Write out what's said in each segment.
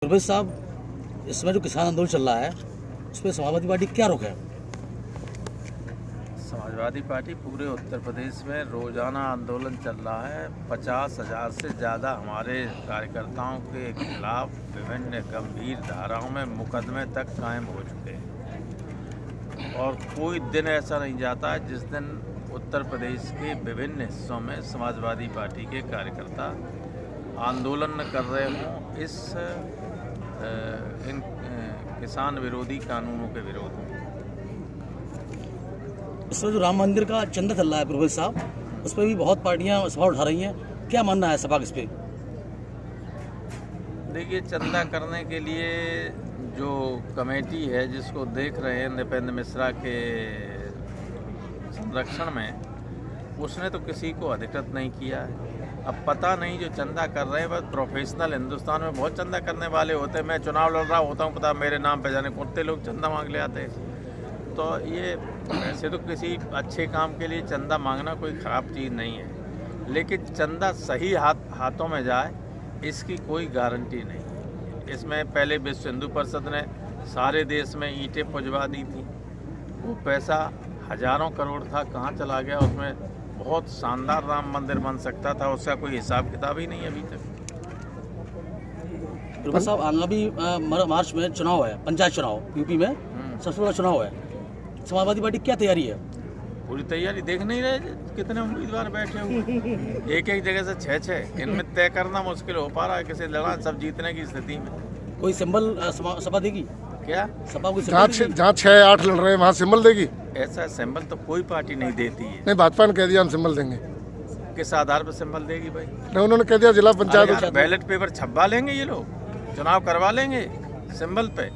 गुरबज साहब, इसमें जो किसान आंदोलन चल रहा है उस पर समाजवादी पार्टी क्या रुख है? समाजवादी पार्टी पूरे उत्तर प्रदेश में रोजाना आंदोलन चल रहा है। 50,000 से ज़्यादा हमारे कार्यकर्ताओं के खिलाफ विभिन्न गंभीर धाराओं में मुकदमे तक कायम हो चुके हैं और कोई दिन ऐसा नहीं जाता है जिस दिन उत्तर प्रदेश के विभिन्न हिस्सों में समाजवादी पार्टी के कार्यकर्ता आंदोलन न कर रहे हों इन किसान विरोधी कानूनों के विरोध में। इसमें जो राम मंदिर का चंदा चल रहा है गुरबज साहब, उस पर भी बहुत पार्टियां सवाल उठा रही हैं, क्या मानना है सपा इस पे? देखिए, चंदा करने के लिए जो कमेटी है जिसको देख रहे हैं नृपेंद्र मिश्रा के संरक्षण में, उसने तो किसी को अधिकृत नहीं किया है। अब पता नहीं जो चंदा कर रहे हैं, बस प्रोफेशनल हिंदुस्तान में बहुत चंदा करने वाले होते हैं। मैं चुनाव लड़ रहा होता हूँ, पता मेरे नाम पे जाने कुत्ते लोग चंदा मांग ले आते हैं। तो ये वैसे तो किसी अच्छे काम के लिए चंदा मांगना कोई ख़राब चीज़ नहीं है, लेकिन चंदा सही हाथों में जाए इसकी कोई गारंटी नहीं है। इसमें पहले विश्व हिंदू परिषद ने सारे देश में ईंटें पुजवा दी थी, वो पैसा हज़ारों करोड़ था, कहाँ चला गया? उसमें बहुत शानदार राम मंदिर बन सकता था, उसका कोई हिसाब किताब ही नहीं अभी तक। गुरबज साहब, आगामी मार्च में चुनाव है, पंचायत चुनाव यूपी में सबसे बड़ा चुनाव है। समाजवादी पार्टी क्या तैयारी है? पूरी तैयारी देख नहीं रहे कितने उम्मीदवार बैठे हुए, एक एक जगह से 6-6, इनमें तय करना मुश्किल हो पा रहा है किसी लड़ा सब जीतने की स्थिति में। कोई सिंबल सपा देगी क्या? सपा को जहाँ 6-8 लड़ रहे हैं वहाँ सिंबल देगी? ऐसा सिंबल तो कोई पार्टी नहीं देती है। नहीं, भाजपा ने कह दिया हम सिंबल देंगे। किस आधार पर सिंबल देगी भाई? नहीं, उन्होंने कह दिया जिला पंचायत बैलेट पेपर छपवा लेंगे, ये लोग चुनाव करवा लेंगे सिंबल पे।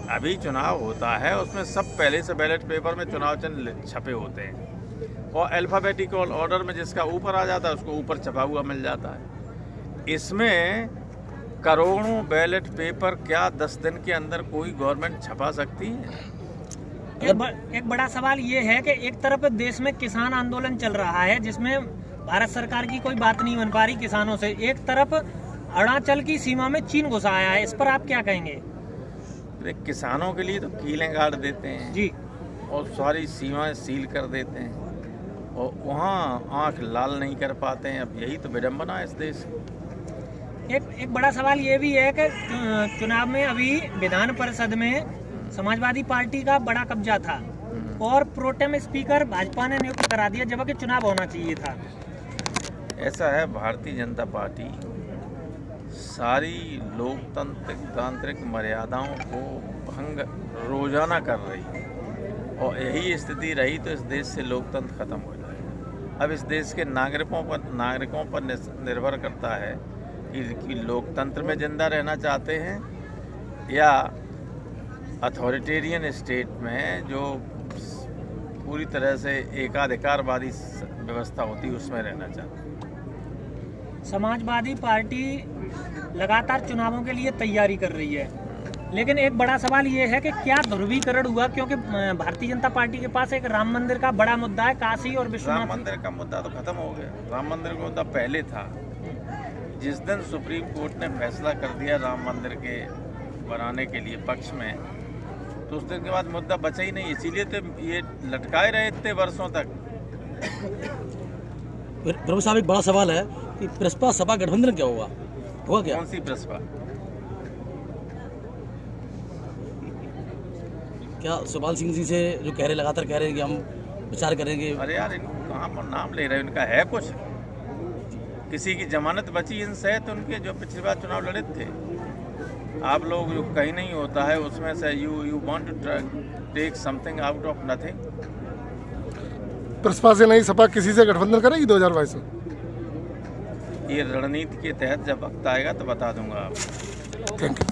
अभी चुनाव होता है, उसमें सब पहले से बैलेट पेपर में चुनाव चिन्ह छपे होते हैं और अल्फाबेटिकल ऑर्डर में जिसका ऊपर आ जाता है उसको ऊपर छपा हुआ मिल जाता है। इसमें करोड़ों बैलेट पेपर क्या 10 दिन के अंदर कोई गवर्नमेंट छपा सकती है? एक बड़ा सवाल ये है कि एक तरफ देश में किसान आंदोलन चल रहा है जिसमें भारत सरकार की कोई बात नहीं बन पा रही किसानों से, एक तरफ अरुणाचल की सीमा में चीन घुसा आया है, इस पर आप क्या कहेंगे? किसानों के लिए तो कीलें गाड़ देते हैं जी और सारी सीमाएं सील कर देते हैं और वहाँ आंख लाल नहीं कर पाते हैं। अब यही तो विडम्बना है इस देश की। एक बड़ा सवाल ये भी है कि चुनाव में अभी विधान परिषद में समाजवादी पार्टी का बड़ा कब्जा था और प्रोटेम स्पीकर भाजपा ने नियुक्त करा दिया, जबकि चुनाव होना चाहिए था। ऐसा है, भारतीय जनता पार्टी सारी लोकतांत्रिक मर्यादाओं को भंग रोजाना कर रही है और यही स्थिति रही तो इस देश से लोकतंत्र खत्म हो जाएगा। अब इस देश के नागरिकों पर निर्भर करता है कि लोकतंत्र में जिंदा रहना चाहते हैं या अथॉरिटेरियन स्टेट में जो पूरी तरह से एकाधिकारवादी व्यवस्था होती है उसमें रहना चाहते हैं। समाजवादी पार्टी लगातार चुनावों के लिए तैयारी कर रही है, लेकिन एक बड़ा सवाल ये है कि क्या ध्रुवीकरण हुआ? क्योंकि भारतीय जनता पार्टी के पास एक राम मंदिर का बड़ा मुद्दा है, काशी और विश्वनाथ। राम मंदिर का मुद्दा तो खत्म हो गया। राम मंदिर का मुद्दा पहले था। जिस दिन सुप्रीम कोर्ट ने फैसला कर दिया राम मंदिर के बनाने के लिए पक्ष में, तो उस दिन के बाद मुद्दा बचा ही नहीं। इसीलिए तो ये लटकाए रहे इतने वर्षों तक। गुरबज साहब, एक बड़ा सवाल है कि प्रसपा सपा गठबंधन क्या होगा क्या? कौन सी प्रसपा? क्या सुपाल सिंह जी से जो कह रहे लगातार कह रहे हैं कि हम विचार करेंगे? अरे यार, इनको कहाँ पर नाम ले रहे हैं? इनका है कुछ? किसी की जमानत बची इनसे? तो उनके जो पिछली बार चुनाव लड़े थे, आप लोग जो कहीं नहीं होता है उसमें से you want to take something out of nothing. Prasapa से नहीं, सपा किसी से गठबंधन करेगी 2022 में? ये रणनीति के तहत जब वक्त आएगा तो बता दूंगा आपको। Thank you.